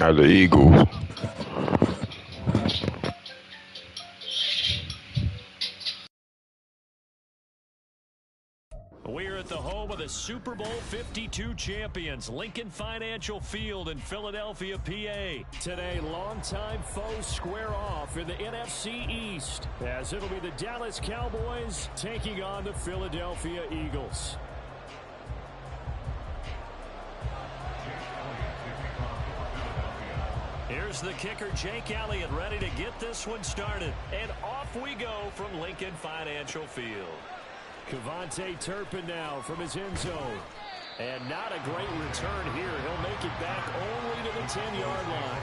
Are the Eagles. We're at the home of the Super Bowl 52 champions, Lincoln Financial Field in Philadelphia, PA. Today, longtime foes square off in the NFC East, as it'll be the Dallas Cowboys taking on the Philadelphia Eagles. Here's the kicker, Jake Elliott, ready to get this one started. And off we go from Lincoln Financial Field. KaVontae Turpin now from his end zone. And not a great return here. He'll make it back only to the 10-yard line.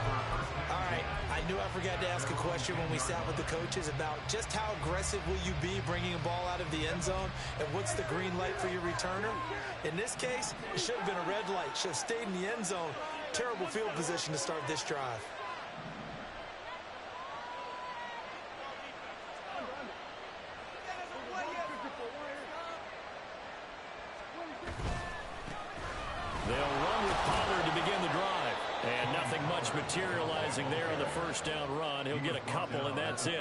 All right, I knew I forgot to ask a question when we sat with the coaches about just how aggressive will you be bringing a ball out of the end zone, and what's the green light for your returner? In this case, it should have been a red light. Should have stayed in the end zone. Terrible field position to start this drive. They'll run with Pollard to begin the drive. And nothing much materializing there on the first down run. He'll get a couple, and that's it.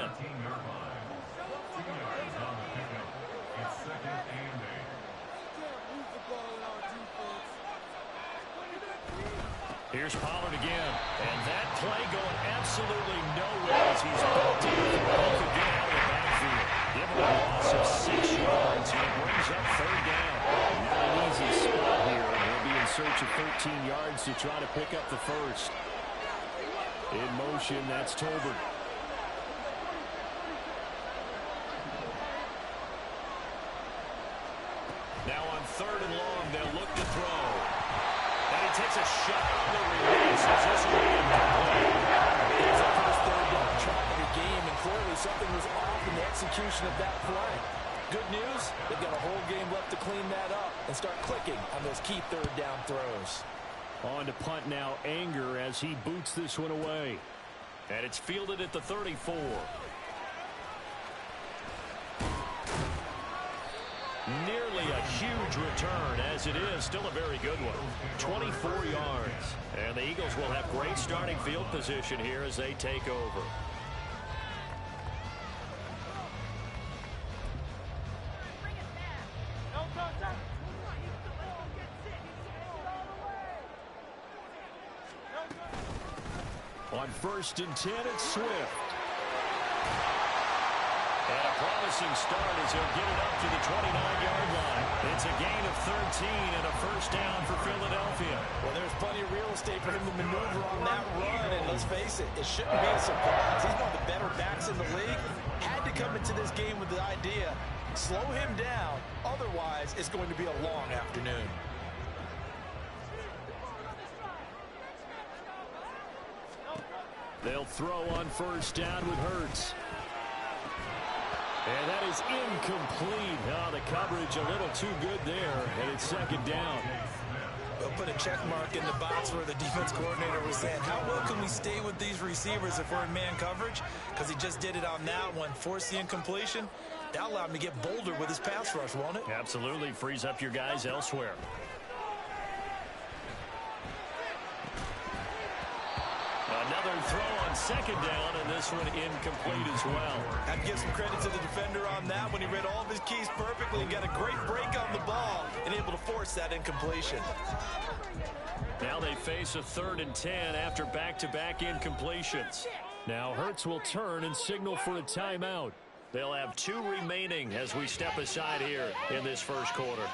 Here's Pollard again. And that play going absolutely nowhere as he's built in before he could get out of the backfield. Give him a loss of 6 yards. He brings up third down. Not an easy spot here. He'll be in search of 13 yards to try to pick up the first. In motion, that's Tolbert. Now on third and long, they'll look to throw. And he takes a shot on the release as this will be incomplete. It's the first third down try of the game, and clearly something was off in the execution of that play. Good news, they've got a whole game left to clean that up and start clicking on those key third down throws. On to punt now, Anger as he boots this one away. And it's fielded at the 34. Nearly a huge return, as it is still a very good one. 24 yards. And the Eagles will have great starting field position here as they take over. On 1st and 10, it's Swift. And a promising start as he'll get it up to the 29-yard line. It's a gain of 13 and a first down for Philadelphia. Well, there's plenty of real estate for him to maneuver on that run, and let's face it, it shouldn't be a surprise. He's one of the better backs in the league. Had to come into this game with the idea, slow him down, otherwise it's going to be a long afternoon. They'll throw on first down with Hurts. And that is incomplete. Oh, the coverage a little too good there, and it's second down. We'll put a check mark in the box where the defense coordinator was saying, how well can we stay with these receivers if we're in man coverage? Because he just did it on that one, forced the incompletion. That allowed him to get bolder with his pass rush, won't it? Absolutely, frees up your guys elsewhere. Another throw on second down, and this one incomplete as well. I'd give some credit to the defender on that when he read all of his keys perfectly and got a great break on the ball and able to force that incompletion. Now they face a 3rd and 10 after back-to-back incompletions. Now Hurts will turn and signal for a timeout. They'll have 2 remaining as we step aside here in this first quarter.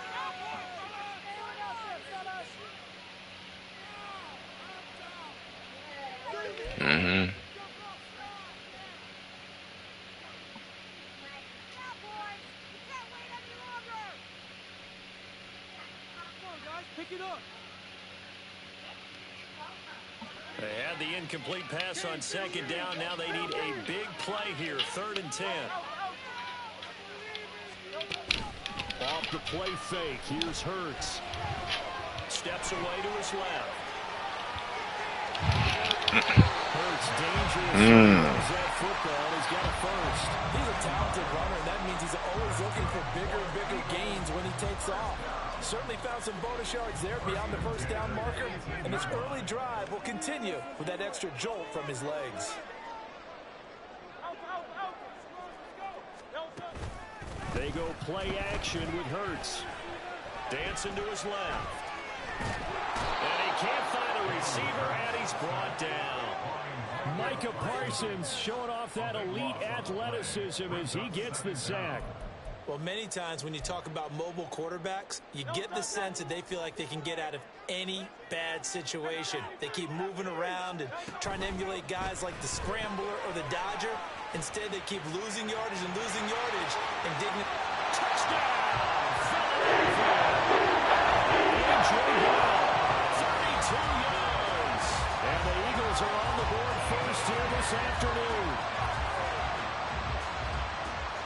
Mm-hmm. They had the incomplete pass on second down. Now they need a big play here. 3rd and 10. Off the play fake. Here's Hurts. Steps away to his left. Hurts dangerous. That football. He's got a first. He's a talented runner, and that means he's always looking for bigger and bigger gains when he takes off. Certainly found some bonus yards there beyond the first down marker, and this early drive will continue with that extra jolt from his legs. They go play action with Hurts. Dancing to his left. And he can't find a receiver, and he's brought down. Micah Parsons showing off that elite athleticism as he gets the sack. Well, many times when you talk about mobile quarterbacks, you get the sense that they feel like they can get out of any bad situation. They keep moving around and trying to emulate guys like the Scrambler or the Dodger. Instead, they keep losing yardage and digging. Touchdown! A.J. Brown, 32 yards. And the Eagles are on the board first here this afternoon.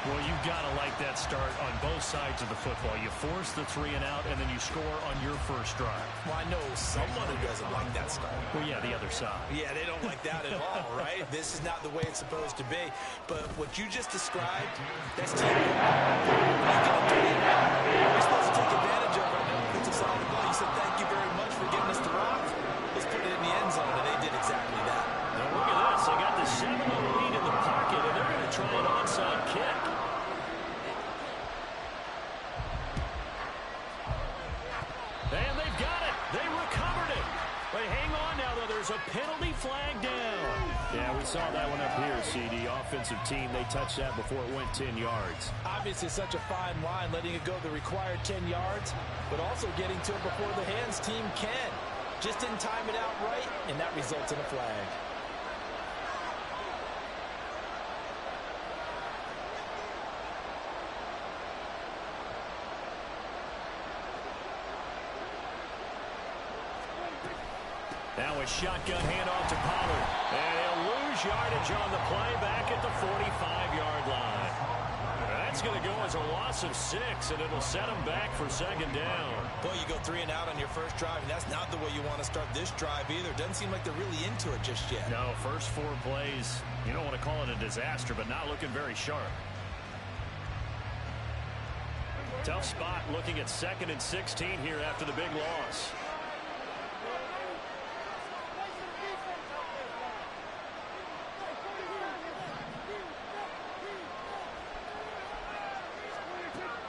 Well, you've got to like that start on both sides of the football. You force the 3 and out, and then you score on your first drive. Well, I know someone who doesn't like that start. Well, yeah, the other side. Yeah, they don't like that at all, right? This is not the way it's supposed to be. But what you just described, that's teamwork. You're supposed to take advantage of it. It's a solid ball. You said, thank you very much for getting us the rock. Let's put it in the end zone, and they did exactly that. Now, look at this. They got the 7-0 lead in the pocket, and they're going to try an onside kick. And they've got it. They recovered it. They hang on now, though. There's a penalty flag down. Yeah, we saw that one up here, CD. Offensive team, they touched that before it went 10 yards. Obviously, such a fine line, letting it go the required 10 yards, but also getting to it before the hands team can. Just didn't time it out right, and that results in a flag. Now a shotgun handoff to Pollard. And he'll lose yardage on the play back at the 45-yard line. That's going to go as a loss of 6, and it'll set him back for second down. Boy, you go 3 and out on your first drive, and that's not the way you want to start this drive either. Doesn't seem like they're really into it just yet. No, first 4 plays, you don't want to call it a disaster, but not looking very sharp. Tough spot looking at 2nd and 16 here after the big loss.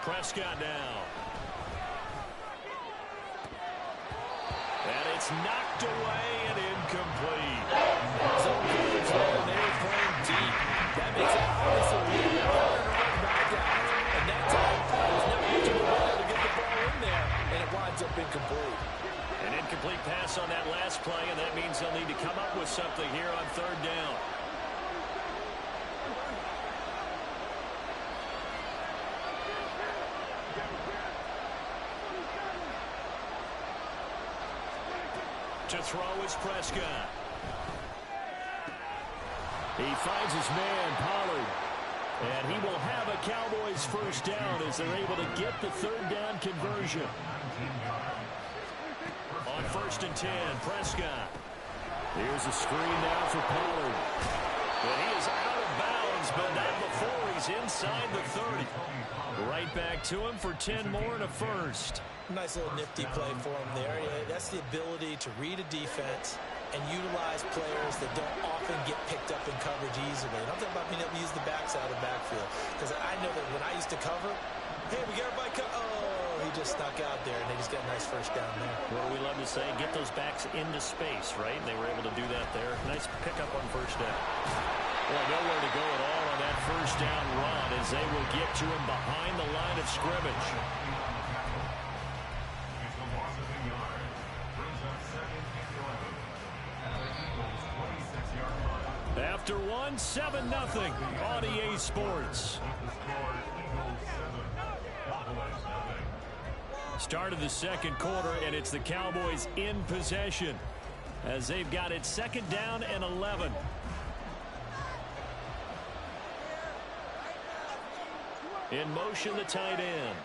Prescott now. And it's knocked away and incomplete. Zone coverage there, and they were playing deep. That makes it obviously really harder to run back out. And that time, there's not much of a way to get the ball in there, and it winds up incomplete. An incomplete pass on that last play, and that means they'll need to come up with something here on 3rd down. To throw is Prescott. He finds his man, Pollard. And he will have a Cowboys first down as they're able to get the 3rd down conversion. On 1st and 10, Prescott. Here's a screen now for Pollard. And he is out of bounds, but not before he's inside the 30. Right back to him for 10 more and a first. Nice little nifty play for him there. Yeah, that's the ability to read a defense and utilize players that don't often get picked up in coverage easily. And I'm talking about being able to use the backside of the backfield. Because I know that when I used to cover, hey, we got everybody he just snuck out there, and they just got a nice first down there. Well, we love to say, get those backs into space, right? And they were able to do that there. Nice pickup on first down. Well, nowhere to go at all on that first down run as they will get to him behind the line of scrimmage. After 1, 7-0 on EA Sports. Start of the 2nd quarter, and it's the Cowboys in possession as they've got it 2nd down and 11. In motion, the tight end.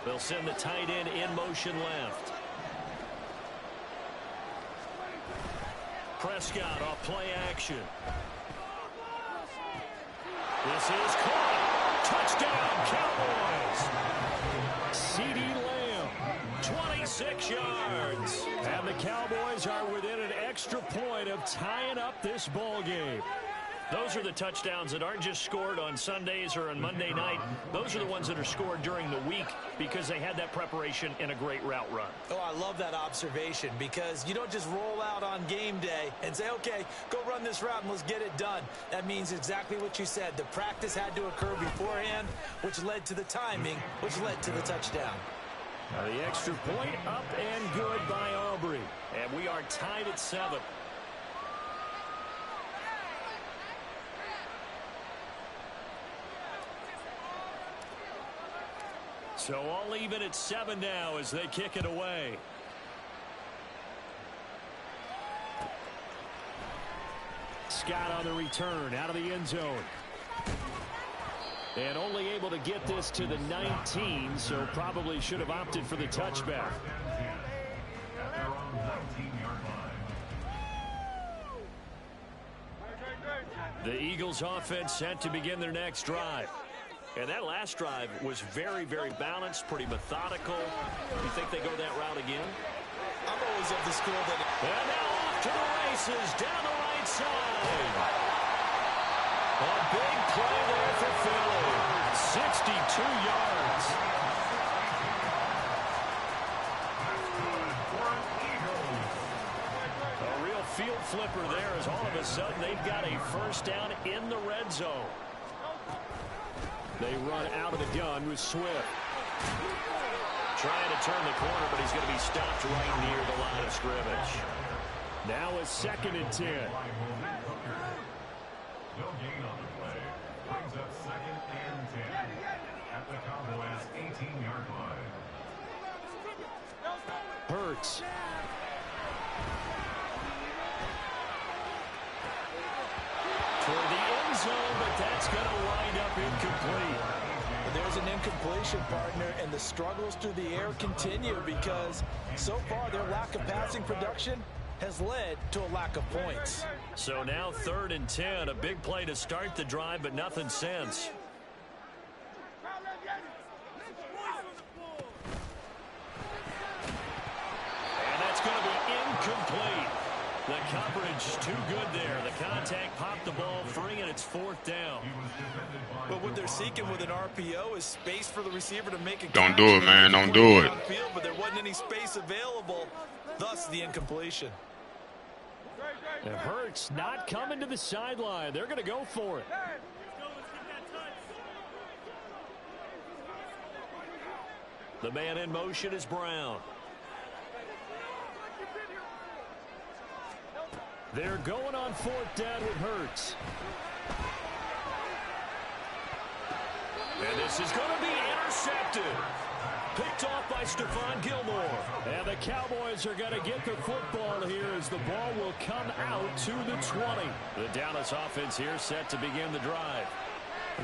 They'll send the tight end in motion left. Prescott off play action. This is caught. Touchdown, Cowboys. CeeDee Lamb, 26 yards. And the Cowboys are within an extra point of tying up this ball game. Those are the touchdowns that aren't just scored on Sundays or on Monday night. Those are the ones that are scored during the week because they had that preparation and a great route run. Oh, I love that observation because you don't just roll out on game day and say, okay, go run this route and let's get it done. That means exactly what you said. The practice had to occur beforehand, which led to the timing, which led to the touchdown. The extra point up and good by Aubrey. And we are tied at 7. So all even at 7 now as they kick it away. Scott on the return out of the end zone. And only able to get this to the 19, so probably should have opted for the touchback. The Eagles offense set to begin their next drive. And that last drive was very, very balanced, pretty methodical. You think they go that route again? I'm always of the school that... And now off to the races down the right side. A big play there for Philly. 62 yards. A real field flipper there as all of a sudden they've got a first down in the red zone. They run out of the gun with Swift. Trying to turn the corner, but he's going to be stopped right near the line of scrimmage. Now a 2nd and 10. No gain on the play. Brings up 2nd and 10 at the Cowboys' 18-yard line. Hurts. For the end zone, but that's going to wind up incomplete. And there's an incompletion, partner, and the struggles through the air continue because so far their lack of passing production has led to a lack of points. So now 3rd and 10, a big play to start the drive, but nothing since. And that's going to be incomplete. The coverage too good there. The contact popped the ball free, and it's 4th down. But what they're seeking with an RPO is space for the receiver to make a Don't do it, man. Don't do it. But there wasn't any space available, thus the incompletion. It hurts not coming to the sideline. They're going to go for it. The man in motion is Brown. They're going on 4th down with Hurts. And this is going to be intercepted. Picked off by Stephon Gilmore. And the Cowboys are going to get the football here as the ball will come out to the 20. The Dallas offense here set to begin the drive.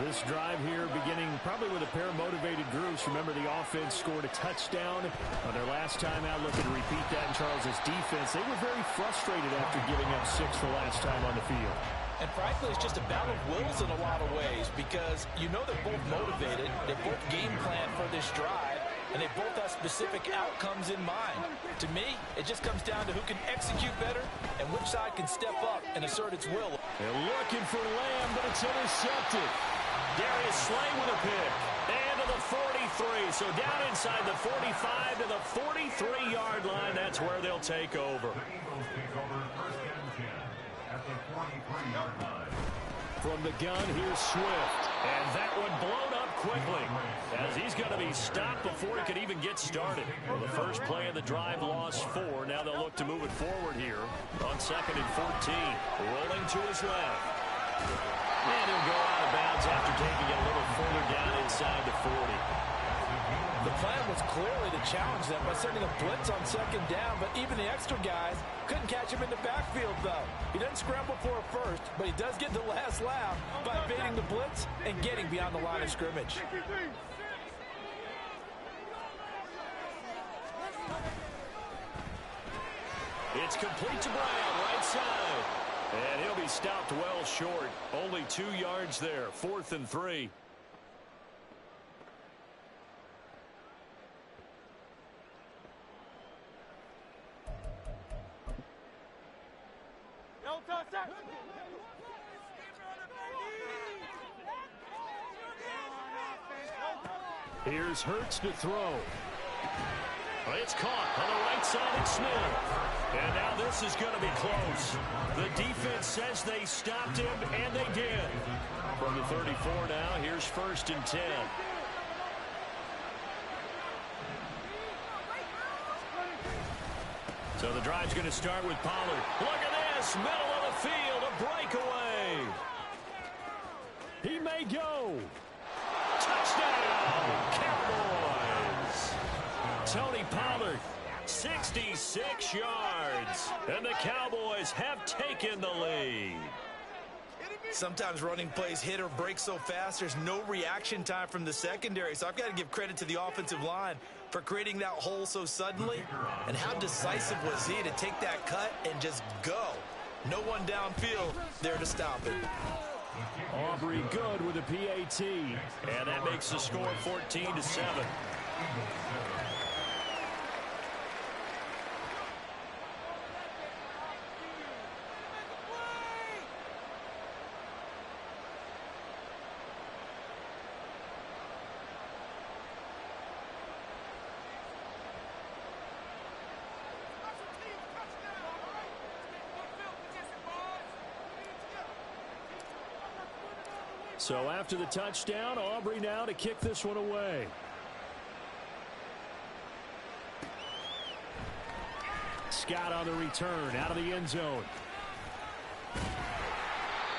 This drive here beginning probably with a pair of motivated groups. Remember, the offense scored a touchdown on their last time out. Looking to repeat that in Charles's defense. They were very frustrated after giving up 6 for last time on the field. And frankly, it's just a battle of wills in a lot of ways because you know they're both motivated. They both game plan for this drive, and they both have specific outcomes in mind. To me, it just comes down to who can execute better and which side can step up and assert its will. They're looking for Lamb, but it's intercepted. Darius Slay with a pick. And to the 43. So down inside the 45 to the 43-yard line. That's where they'll take over. From the gun, here's Swift. And that one blown up quickly as he's going to be stopped before he could even get started. Well, the first play of the drive lost 4. Now they'll look to move it forward here on 2nd and 14. Rolling to his left. And he'll go out of bounds after taking it a little further down inside the 40. The plan was clearly to challenge them by sending a blitz on 2nd down, but even the extra guys couldn't catch him in the backfield, though. He doesn't scramble for a first, but he does get the last laugh by evading the blitz and getting beyond the line of scrimmage. It's complete to Brown, right side. And he'll be stopped well short. Only 2 yards there. 4th and 3. Here's Hurts to throw. It's caught on the right side of Smith. And now this is going to be close. The defense says they stopped him, and they did. From the 34 now, here's 1st and 10. So the drive's going to start with Pollard. Look at this, middle of the field, a breakaway. He may go. Touchdown, Cowboys. Tony Pollard, 66 yards. And the Cowboys have taken the lead. Sometimes running plays hit or break so fast, there's no reaction time from the secondary. So I've got to give credit to the offensive line for creating that hole so suddenly. And how decisive was he to take that cut and just go? No one downfield there to stop it. Aubrey good with a PAT. And that makes the score 14-7. So after the touchdown, Aubrey now to kick this one away. Scott on the return out of the end zone.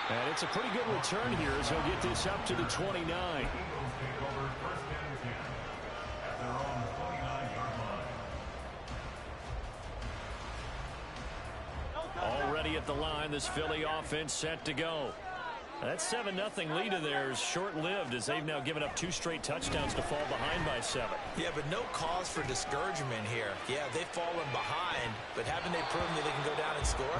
And it's a pretty good return here as he'll get this up to the 29. Already at the line, this Philly offense set to go. That 7-0 lead of theirs short-lived as they've now given up 2 straight touchdowns to fall behind by 7. Yeah, but no cause for discouragement here. Yeah, they've fallen behind, but haven't they proven that they can go down and score?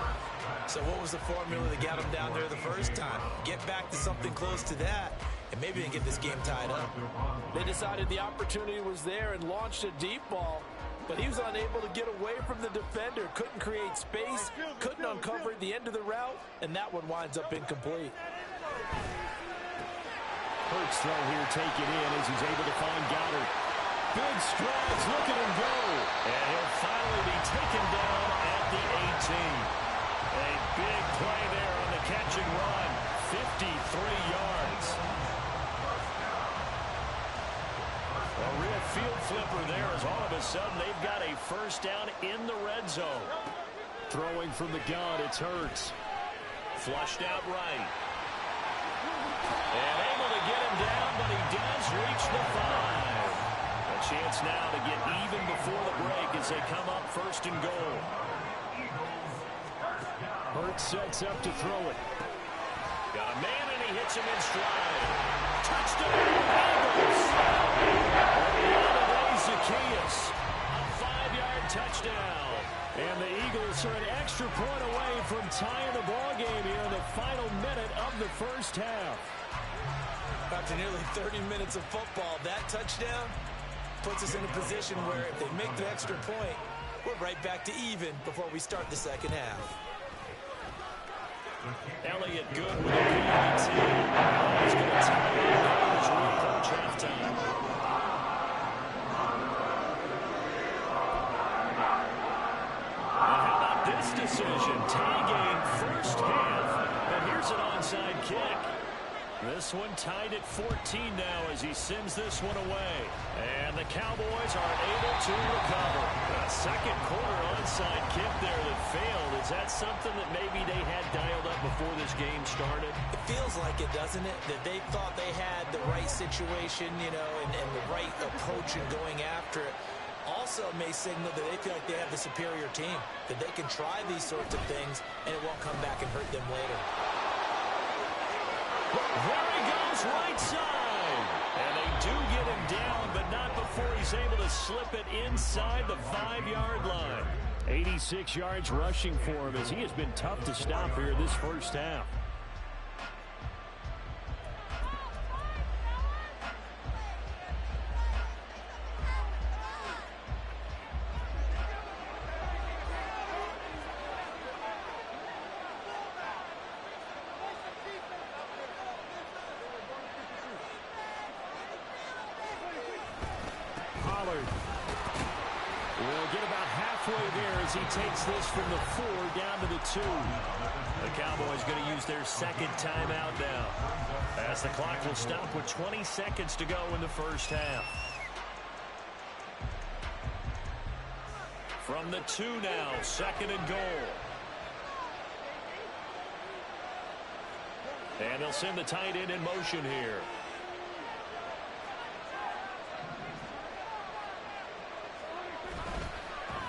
So what was the formula that got them down there the first time? Get back to something close to that, and maybe they get this game tied up. They decided the opportunity was there and launched a deep ball, but he was unable to get away from the defender, couldn't create space, couldn't uncover at the end of the route, and that one winds up incomplete. Hurts throw here, take it in as he's able to find Goddard. Big strides, look at him go. And he'll finally be taken down at the 18. A big play there on the catch and run. 53 yards. A real field flipper there as all of a sudden they've got a first down in the red zone. Throwing from the gun, it's Hurts. Flushed out right. And able to get him down, but he does reach the 5. A chance now to get even before the break as they come up 1st and goal. Hurts sets up to throw it. Got a man and he hits him in stride. Touchdown, Eagles! Zacchaeus, a 5-yard touchdown. And the Eagles are an extra point away from tying the ball game here in the final minute of the first half. After nearly 30 minutes of football, that touchdown puts us in a position where if they make the extra point, we're right back to even before we start the second half. Elliott good with a PAT. He's going to tie it up as we approach halftime. How about this decision? Tie game first half, and here's an onside kick. This one tied at 14 now as he sends this one away. And the Cowboys are able to recover. A second quarter onside kick there that failed. Is that something that maybe they had dialed up before this game started? It feels like it, doesn't it? That they thought they had the right situation, you know, and the right approach in going after it. Also may signal that they feel like they have the superior team, that they can try these sorts of things and it won't come back and hurt them later. There he goes, right side. And they do get him down, but not before he's able to slip it inside the 5-yard line. 86 yards rushing for him as he has been tough to stop here this first half. We'll get about halfway there as he takes this from the 4 down to the 2. The Cowboys going to use their second timeout now, as the clock will stop with 20 seconds to go in the first half. From the 2 now, 2nd and goal. And they'll send the tight end in motion here.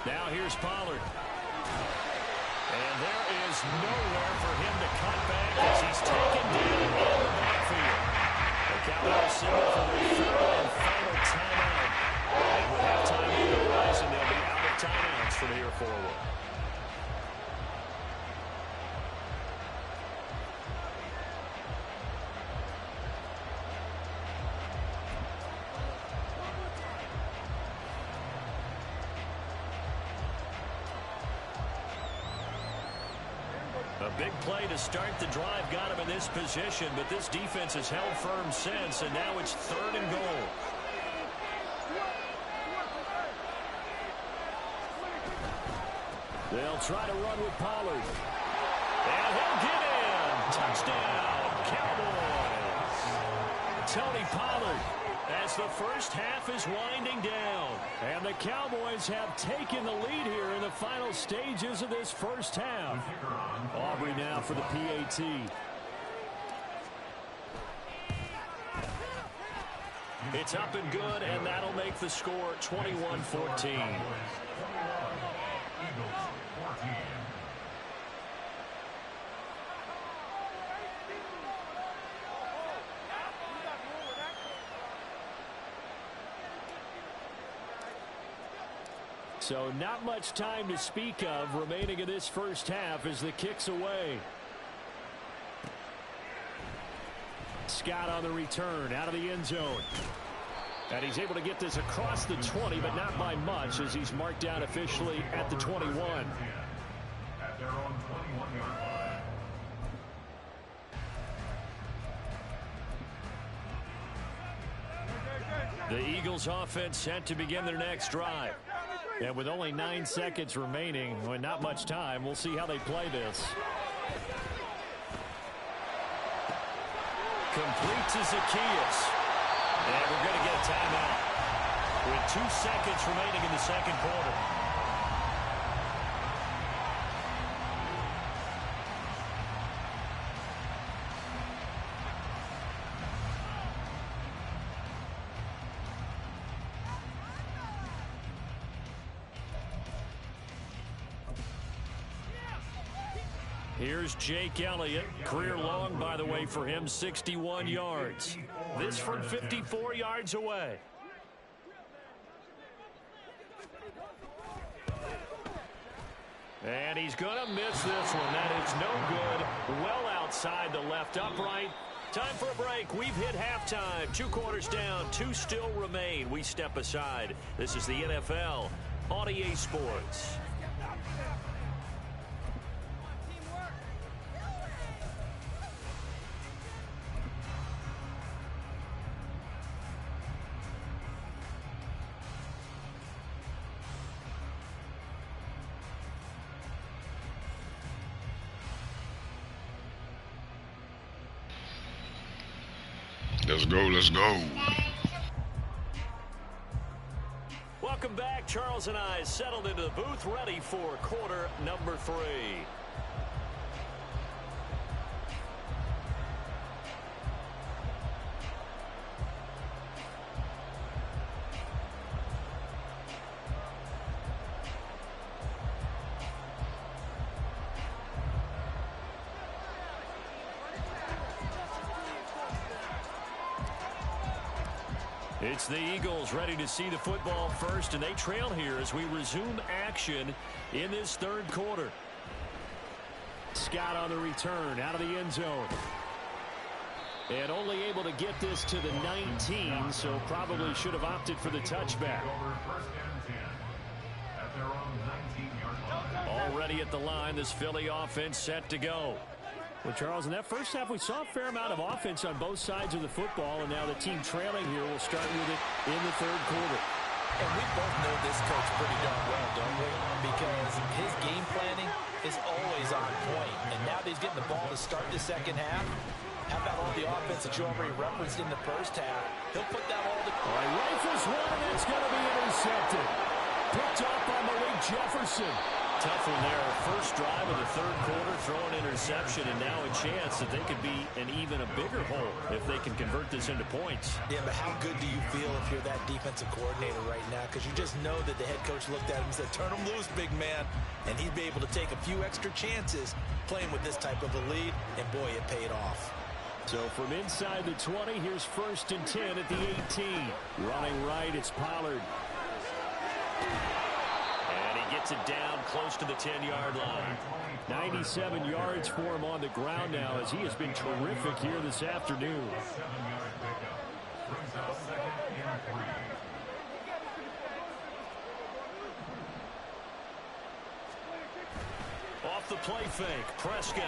Now here's Pollard. And there is nowhere for him to cut back as he's taken down in the backfield. The Cowboys signal for their 3rd and final timeout. And with halftime on the horizon, they'll be out of timeouts from here forward. A big play to start the drive got him in this position, but this defense has held firm since, and now it's 3rd and goal. They'll try to run with Pollard. And he'll get in. Touchdown, Cowboys. Tony Pollard, as the first half is winding down. And the Cowboys have taken the lead here in the final stages of this first half. Aubrey now for the PAT. It's up and good, and that'll make the score 21-14. So not much time to speak of remaining in this first half as the kick's away. Scott on the return out of the end zone. And he's able to get this across the 20, but not by much as he's marked down officially at the 21. At their own 21-yard line. The Eagles offense set to begin their next drive. And with only 9 seconds remaining, and not much time, we'll see how they play this. Complete to Zacchaeus. And we're going to get a timeout with 2 seconds remaining in the second quarter. Here's Jake Elliott. Career long, by the way, for him, 61 yards. This from 54 yards away. And he's going to miss this one. That is no good. Well outside the left upright. Time for a break. We've hit halftime. 2 quarters down. 2 still remain. We step aside. This is the NFL on EA Sports. Let's go, let's go. Welcome back. Charles and I settled into the booth, ready for quarter number 3. It's the Eagles ready to see the football first, and they trail here as we resume action in this third quarter. Scott on the return out of the end zone. And only able to get this to the 19, so probably should have opted for the touchback. Already at the line, this Philly offense set to go. Well, Charles, in that first half, we saw a fair amount of offense on both sides of the football, and now the team trailing here will start with it in the third quarter. And we both know this coach pretty darn well, don't we? Because his game planning is always on point. And now that he's getting the ball to start the second half, how about all the offense that you already referenced in the first half? He'll put that all to... All right, rifles one, and it's going to be intercepted. Picked up by Malik Jefferson. Tough one there. First drive of the third quarter, throw an interception, and now a chance that they could be in even a bigger hole if they can convert this into points. Yeah, but how good do you feel if you're that defensive coordinator right now? Because you just know that the head coach looked at him and said, turn him loose, big man. And he'd be able to take a few extra chances playing with this type of a lead, and boy, it paid off. So from inside the 20, here's 1st and 10 at the 18. Running right, it's Pollard. And he gets it down close to the 10-yard line. 97 yards for him on the ground now as he has been terrific here this afternoon. Off the play fake, Prescott.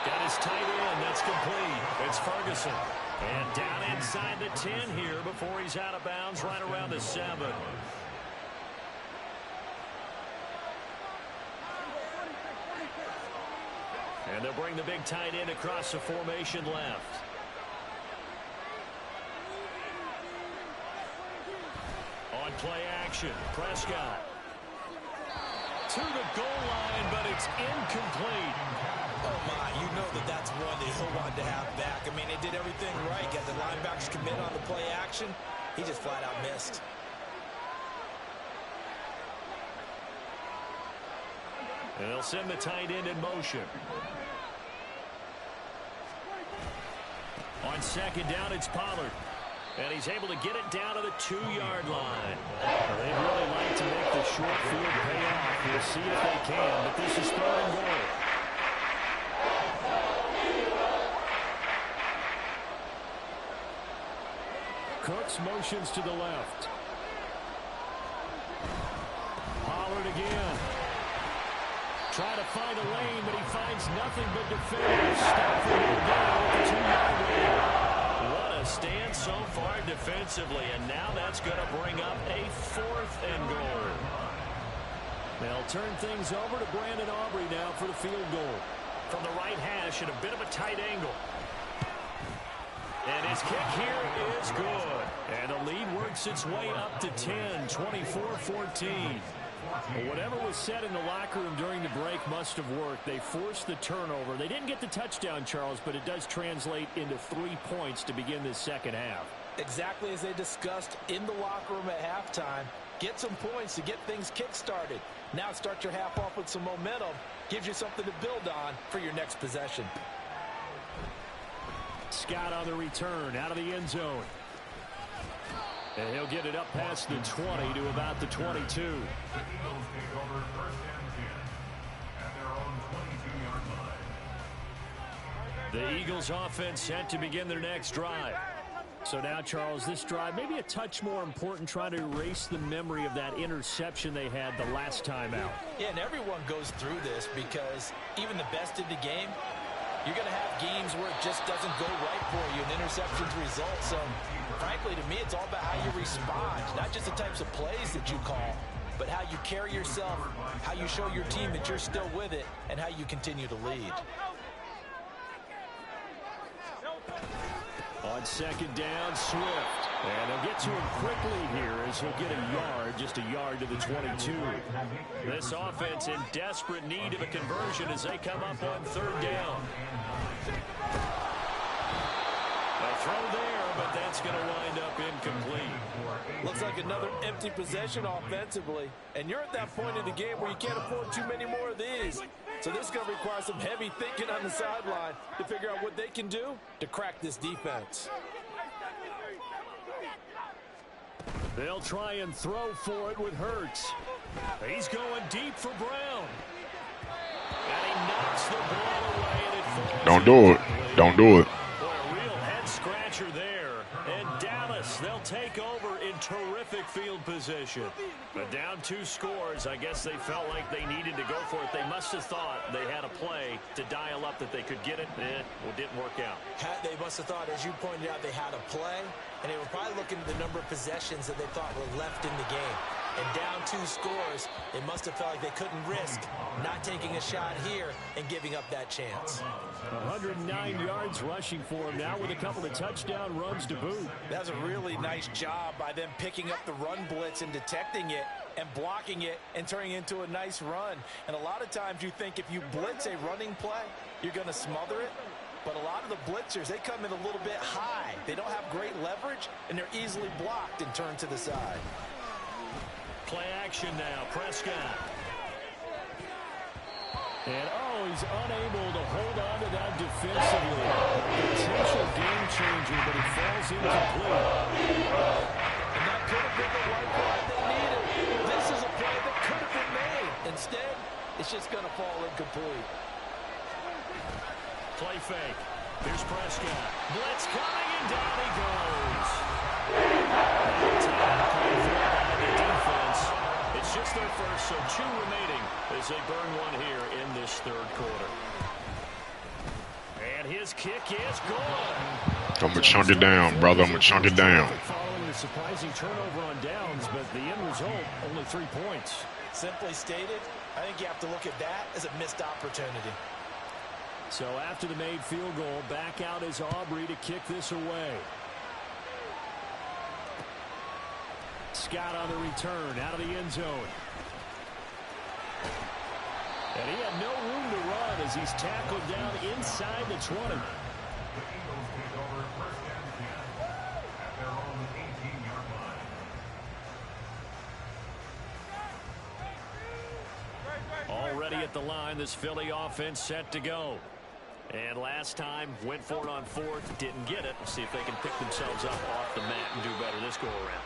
Got his tight end, that's complete. It's Ferguson. And down inside the 10 here before he's out of bounds right around the 7. And they'll bring the big tight end across the formation left. On play action, Prescott. To the goal line, but it's incomplete. Oh, my, you know that that's one that he'll want to have back. I mean, they did everything right. Got the linebackers commit on the play action. He just flat out missed. And they'll send the tight end in motion. On second down, it's Pollard. And he's able to get it down to the 2-yard line. They'd really like to make the short field pay off. We'll see if they can, but this is 3rd and goal. Cooks motions to the left. Pollard again. Trying to find a lane, but he finds nothing but defenders. Stafford will go with the 2-yard line. What a stand so far defensively, and now that's going to bring up a 4th and goal. They'll turn things over to Brandon Aubrey now for the field goal. From the right hash at a bit of a tight angle. And his kick here is good. And the lead works its way up to 10, 24-14. Well, whatever was said in the locker room during the break must have worked. They forced the turnover. They didn't get the touchdown, Charles, but it does translate into 3 points to begin this second half. Exactly as they discussed in the locker room at halftime. Get some points to get things kick-started. Now start your half off with some momentum. Gives you something to build on for your next possession. Scott on the return out of the end zone. And he'll get it up past the 20 to about the 22. The Eagles take over 1st and 10 at their own 22-yard line. The Eagles offense set to begin their next drive. So now, Charles, this drive maybe a touch more important, trying to erase the memory of that interception they had the last time out. Yeah, and everyone goes through this because even the best in the game, you're going to have games where it just doesn't go right for you and interceptions result. So, frankly, to me, it's all about how you respond, not just the types of plays that you call, but how you carry yourself, how you show your team that you're still with it, and how you continue to lead. On second down, Swift. And they'll get to him quickly here as he'll get a yard, just a yard to the 22. This offense in desperate need of a conversion as they come up on 3rd down. A throw there, but that's going to wind up incomplete. Looks like another empty possession offensively. And you're at that point in the game where you can't afford too many more of these. So this is going to require some heavy thinking on the sideline to figure out what they can do to crack this defense. They'll try and throw for it with Hurts. He's going deep for Brown. And he knocks the ball away, and it falls. Don't do it. Don't do it. Boy, a real head-scratcher there. And Dallas, they'll take over in terrific field position. But down 2 scores, I guess they felt like they needed to go for it. They must have thought they had a play to dial up that they could get it. It didn't work out. They must have thought, as you pointed out, they had a play, and they were probably looking at the number of possessions that they thought were left in the game. And down 2 scores, they must have felt like they couldn't risk not taking a shot here and giving up that chance. 109 yards rushing for him now with a couple of touchdown runs to boot. That was a really nice job by them picking up the run blitz and detecting it and blocking it and turning it into a nice run. And a lot of times you think if you blitz a running play, you're going to smother it. But a lot of the blitzers, they come in a little bit high. They don't have great leverage, and they're easily blocked and turned to the side. Play action now, Prescott. And, he's unable to hold on to that defensively. Potential game changer, but he falls incomplete. And that could have been the lifeline they needed. This is a play that could have been made. Instead, it's just going to fall incomplete. Play fake. Here's Prescott. Blitz coming, and down he goes. It's just their first, so 2 remaining as they burn one here in this 3rd quarter. And his kick is good. I'm going to chunk it down, brother. I'm going to chunk it down. Following the surprising turnover on downs, but the end result, only 3 points. Simply stated, I think you have to look at that as a missed opportunity. So after the made field goal, back out is Aubrey to kick this away. Scott on the return out of the end zone. And he had no room to run as he's tackled down inside the 20. The Eagles take over 1st and 10 at their own 18-yard line. Already at the line, this Philly offense set to go. And last time, went for it on 4th, didn't get it. We'll see if they can pick themselves up off the mat and do better this go-around.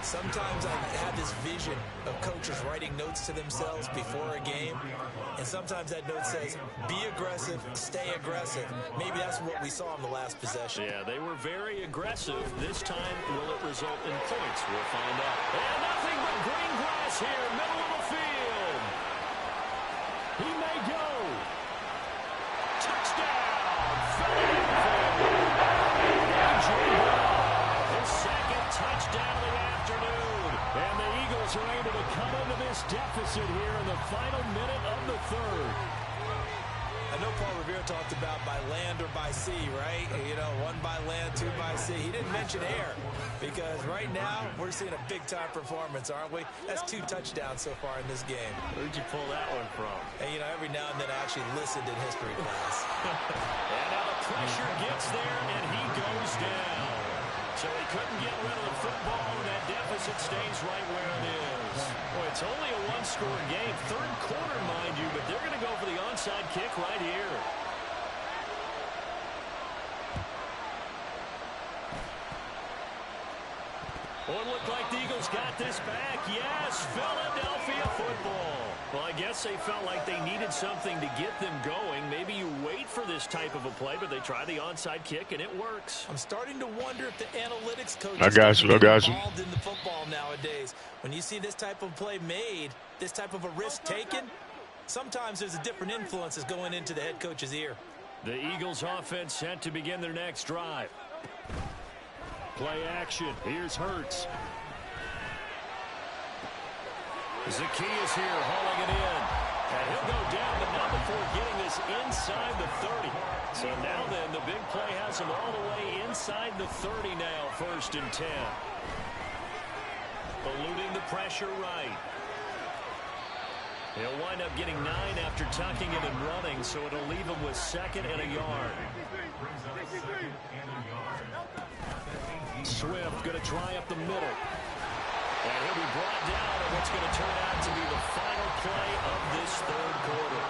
Sometimes I have this vision of coaches writing notes to themselves before a game, and sometimes that note says, be aggressive, stay aggressive. Maybe that's what we saw in the last possession. Yeah, they were very aggressive. This time, will it result in points? We'll find out. And nothing but green grass here, middle of the field. He may go. Touchdown, Philadelphia. His 2nd touchdown of the afternoon. And the Eagles are able to come into this deficit here in the final minute of the 3rd. I know Paul Revere talked about by land or by sea, right? You know, 1 by land, 2 by sea. He didn't mention air because right now we're seeing a big-time performance, aren't we? That's 2 touchdowns so far in this game. Where'd you pull that one from? And, you know, every now and then I actually listened in history class. And now the pressure gets there, and he goes down. So he couldn't get rid of the football, and that deficit stays right where it is. Boy, it's only a 1-score game. 3rd quarter, mind you, but they're going to go for the onside kick right here. Well, it looked like the Eagles got this back. Yes, Philadelphia football. Well, I guess they felt like they needed something to get them going. Maybe you wait for this type of a play, but they try the onside kick, and it works. I'm starting to wonder if the analytics coaches I got you. involved in the football nowadays. When you see this type of play made, this type of a risk taken, sometimes there's a different influences going into the head coach's ear. The Eagles offense set to begin their next drive. Play action. Here's Hurts. Zacchaeus here hauling it in. And he'll go down, but not before getting this inside the 30. So now then, the big play has him all the way inside the 30 now, 1st and 10. Eluding the pressure right. He'll wind up getting 9 after tucking it and running, so it'll leave him with 2nd and a yard. Swift going to try up the middle. And he'll be brought down in what's going to turn out to be the final play of this 3rd quarter.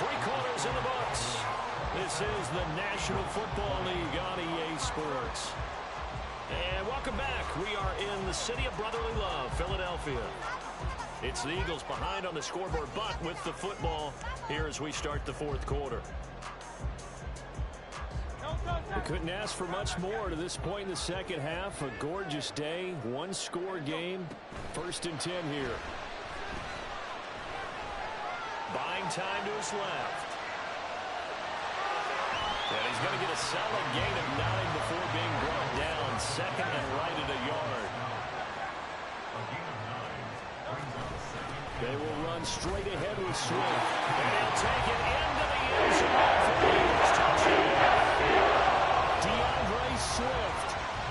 3 quarters in the books. This is the National Football League on EA Sports. And welcome back. We are in the city of brotherly love, Philadelphia. It's the Eagles behind on the scoreboard, but with the football here as we start the fourth quarter. We couldn't ask for much more to this point in the second half. A gorgeous day, one-score game. 1st and 10 here. Buying time to his left. And he's going to get a solid gain of 9 before being brought down. 2nd and right at a yard. They will run straight ahead with Swift. And they'll take it into the end zone for the Eagles touchdown. DeAndre Swift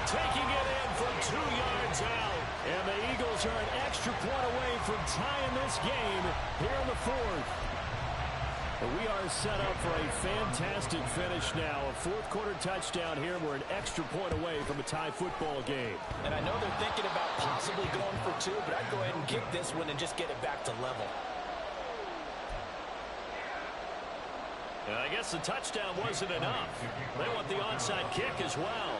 taking it in from 2 yards out. And the Eagles are an extra point away from tying this game here in the 4th. We are set up for a fantastic finish now. A fourth-quarter touchdown here. We're an extra point away from a tie football game. And I know they're thinking about possibly going for 2, but I'd go ahead and kick this one and just get it back to level. And I guess the touchdown wasn't enough. They want the onside kick as well.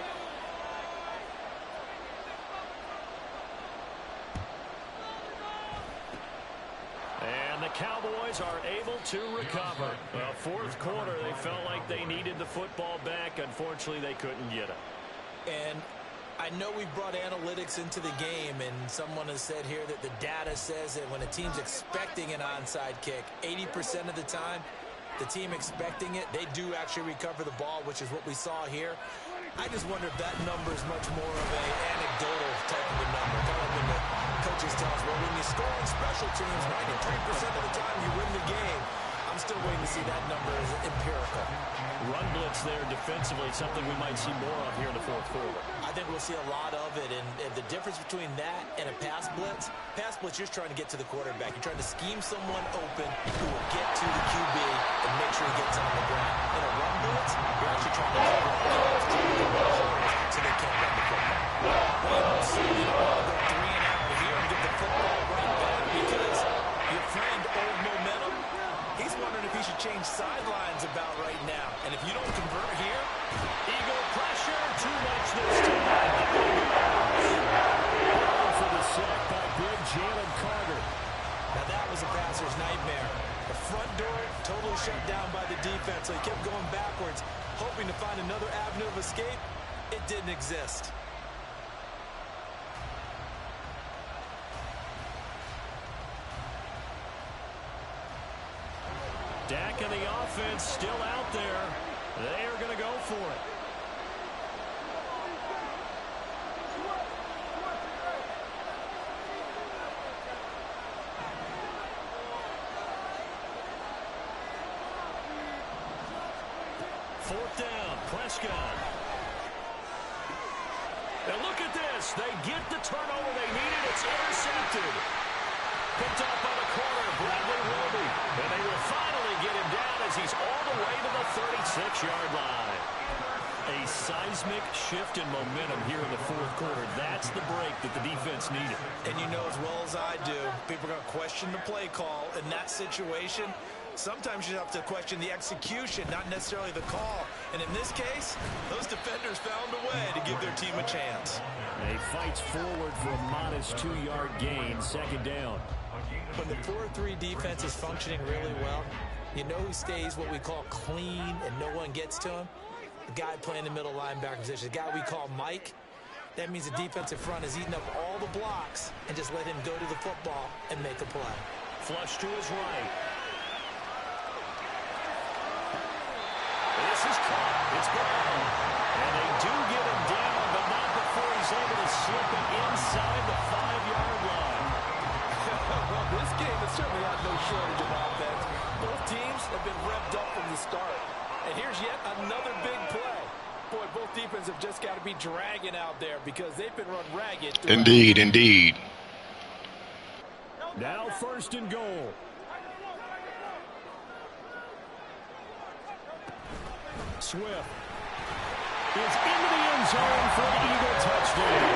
And the Cowboys are able to recover. Well, fourth quarter, they felt like they needed the football back. Unfortunately, they couldn't get it. And I know we brought analytics into the game, and someone has said here that the data says that when a team's expecting an onside kick, 80% of the time, the team expecting it, they do actually recover the ball, which is what we saw here. I just wonder if that number is much more of an anecdotal type of a number. Kind of when the coaches tell us, well, when you score on special teams, 93% of the time you win the game. I'm still waiting to see that number as empirical. Run blitz there defensively, something we might see more of here in the fourth quarter. I think we'll see a lot of it, and the difference between that and a pass blitz, you're trying to get to the quarterback. You're trying to scheme someone open who will get to the QB and make sure he gets on the ground. In a run blitz, you're actually trying to cover up gaps, trying to cover up holes so they can't run the football. Well, so you don't want to go 3 and out here and get the football right back because your friend, Old Momentum, he's wondering if he should change sidelines about right now. And if you don't convert here, Eagle pressure, too much this time. For the sack by big Jalen Carter. Now that was a passer's nightmare. The front door totally shut down by the defense, so he kept going backwards, hoping to find another avenue of escape. It didn't exist. Dak and the offense still out there. They are going to go for it. Fourth down, Prescott. And look at this. They get the turnover they needed. It's intercepted. Picked off by the corner, Bradley Roby. And they will finally get him down as he's all the way to the 36-yard line. A seismic shift in momentum here in the fourth quarter. That's the break that the defense needed. And you know as well as I do, people are going to question the play call in that situation. Sometimes you have to question the execution, not necessarily the call. And in this case, those defenders found a way to give their team a chance. He fights forward for a modest 2-yard gain, second down. When the 4-3 defense is functioning really well, you know who stays what we call clean and no one gets to him? The guy playing the middle linebacker position, the guy we call Mike. That means the defensive front is eating up all the blocks and just let him go to the football and make a play. Flush to his right. This is caught. It's Brown. And they do get him down, but not before he's able to slip it inside the 5-yard line. Well, this game has certainly had no shortage of offense. Both teams have been revved up from the start. And here's yet another big play. Boy, both defenses have just got to be dragging out there because they've been run ragged. Indeed, indeed. Now 1st and goal. Swift is into the end zone for the Eagle touchdown.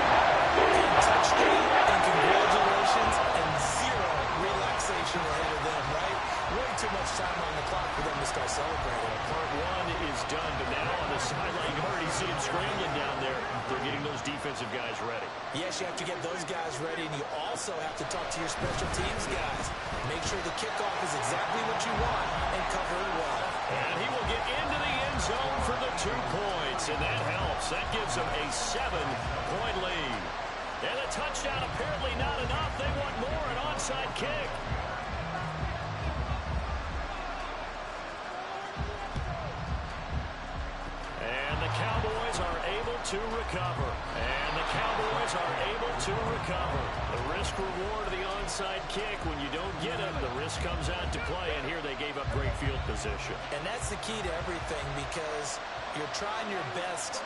Touchdown and congratulations and zero relaxation ahead of them, right? Way too much time on the clock for them to start celebrating. Part 1 is done, but now on the sideline, you already see him scrambling down there. They're getting those defensive defensive guys ready. Yes, you have to get those guys ready, and you also have to talk to your special teams guys. Make sure the kickoff is exactly what you want and cover it well. And he will get into the end zone for the 2 points, and that helps. That gives them a 7-point lead. And a touchdown apparently not enough. They want more, an onside kick. And the Cowboys are able to recover. And the Cowboys are able to recover. The risk-reward of the onside kick, when you don't get it, the risk comes out to play, and here they gave up great field position. And that's the key to everything, because you're trying your best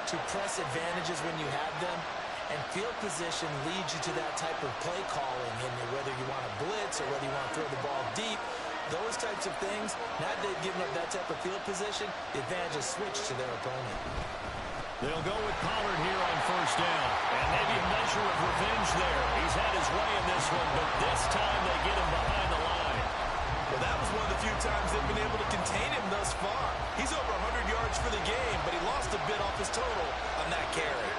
to press advantages when you have them, and field position leads you to that type of play calling, and whether you want to blitz or whether you want to throw the ball deep, those types of things. Now that they've given up that type of field position, the advantage is switched to their opponent. They'll go with Pollard here on first down. And maybe a measure of revenge there. He's had his way in this one, but this time they get him behind the line. Well, that was one of the few times they've been able to contain him thus far. He's over 100 yards for the game, but he lost a bit off his total on that carry.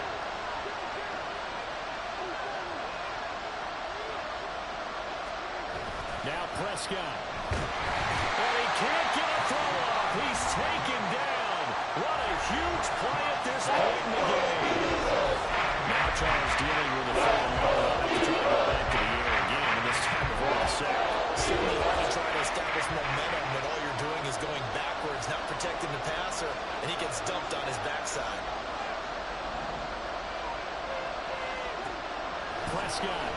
Now Prescott. And he can't get a throw off. He's taken down. What a huge play at this point in the game. Now Charles dealing with the third and goal. Have to try to go back to the air again, and this time avoid the sack. Certainly hard to try to establish momentum when all you're doing is going backwards, not protecting the passer, and he gets dumped on his backside. Prescott.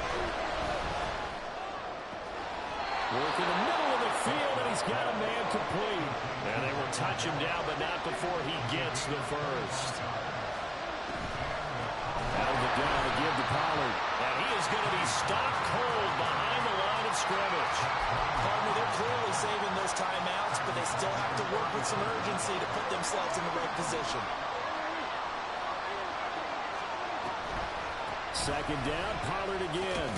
Work in the middle of the field, and he's got a man complete. And they will touch him down, but not before he gets the first. Out of the down to give to Pollard. And he is going to be stopped cold behind the line of scrimmage. Partner, they're clearly saving those timeouts, but they still have to work with some urgency to put themselves in the right position. Second down, Pollard again.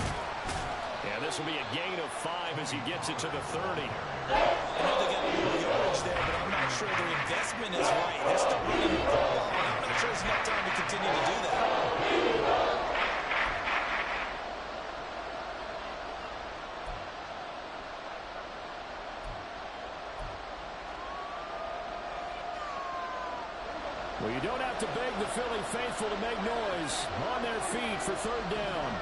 And this will be a gain of 5 as he gets it to the 30. I know they got a little yardage there, but I'm not sure their investment is right. They're still running the football, and I'm not sure there's enough time to continue to do that. Well, you don't have to beg the Philly faithful to make noise. On their feet for third down.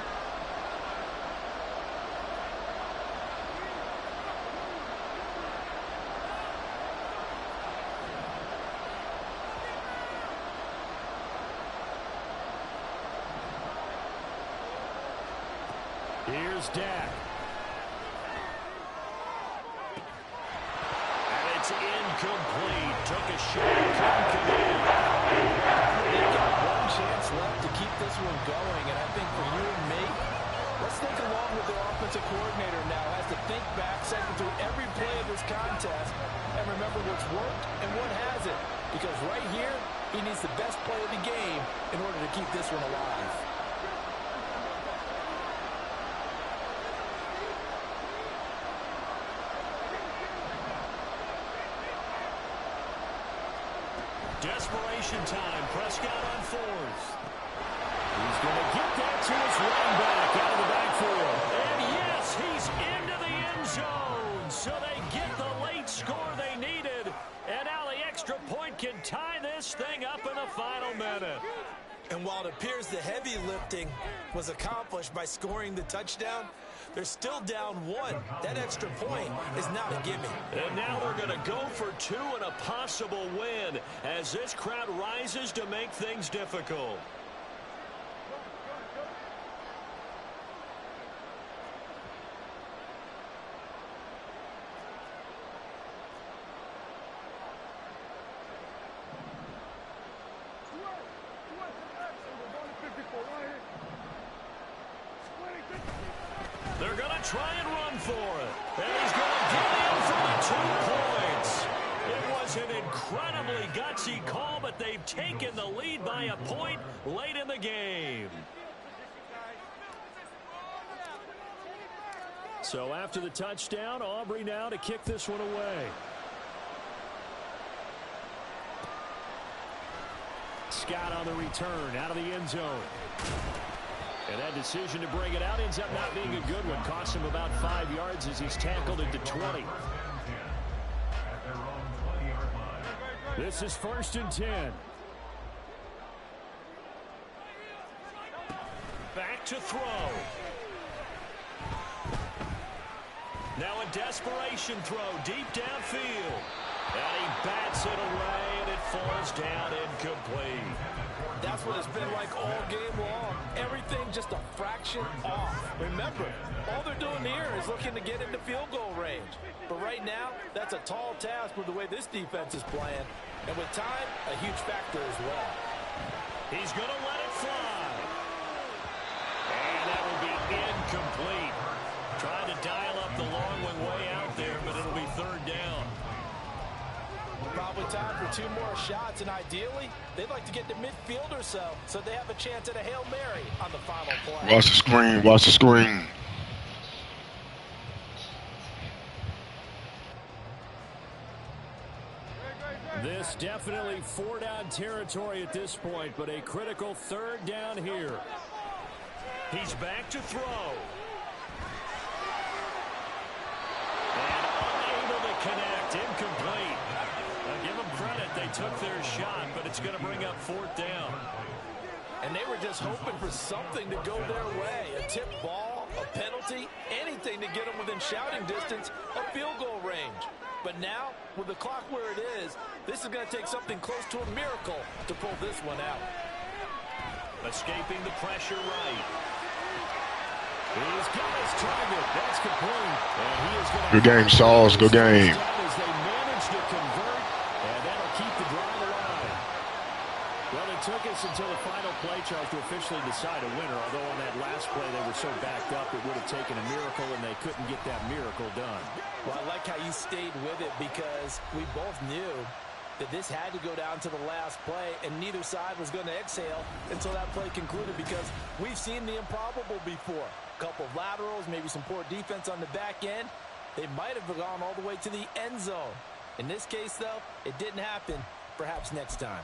Here's Dak. And it's incomplete. Took a shot. Couldn't connect. They've got one chance left to keep this one going, and I think for you and me, let's think along with their offensive coordinator now. Has to think back, cycle through every play of this contest, and remember what's worked and what hasn't. Because right here, he needs the best play of the game in order to keep this one alive. Desperation time. Prescott on 4th. He's going to get that to his running back out of the backfield. And yes, he's into the end zone. So they get the late score they needed. And now the extra point can tie this thing up in the final minute. And while it appears the heavy lifting was accomplished by scoring the touchdown, they're still down 1. That extra point is not a gimme. And now they're going to go for 2 and a possible win as this crowd rises to make things difficult. They're going to try and run for it. And he's going to get in for the 2 points. It was an incredibly gutsy call, but they've taken the lead by a point late in the game. So after the touchdown, Aubrey now to kick this one away. Scott on the return out of the end zone. And that decision to bring it out ends up not being a good one. Costs him about 5 yards as he's tackled at the 20. This is 1st and 10. Back to throw. Now a desperation throw deep downfield. And he bats it away, and it falls down incomplete. That's what it's been like all game long. Everything just a fraction off. Remember, all they're doing here is looking to get into field goal range. But right now, that's a tall task with the way this defense is playing. And with time, a huge factor as well. He's going to let it fly. And that will be incomplete. Trying to dial up the long one way out there, but it'll be 3rd down. Probably time for 2 more shots, and ideally, they'd like to get to midfield or so they have a chance at a Hail Mary on the final play. Watch the screen. Watch the screen. This definitely 4-down territory at this point, but a critical 3rd down here. He's back to throw. And unable to connect. Incomplete. Now give them credit. They took their shot, but it's going to bring up 4th down. And they were just hoping for something to go their way. A tip ball, a penalty, anything to get them within shouting distance of field goal range. But now, with the clock where it is, this is going to take something close to a miracle to pull this one out. Escaping the pressure right. He's got his target. That's complete. And he is going to Good game, Sauls. Good game. as they manage to convert, and that'll keep the drive alive. Well, it took us until the final play charge to officially decide a winner, although on that last play they were so backed up it would have taken a miracle, and they couldn't get that miracle done. Well, I like how you stayed with it because we both knew that this had to go down to the last play, and neither side was going to exhale until that play concluded because we've seen the improbable before. A couple of laterals, maybe some poor defense on the back end. They might have gone all the way to the end zone. In this case, though, it didn't happen. Perhaps next time.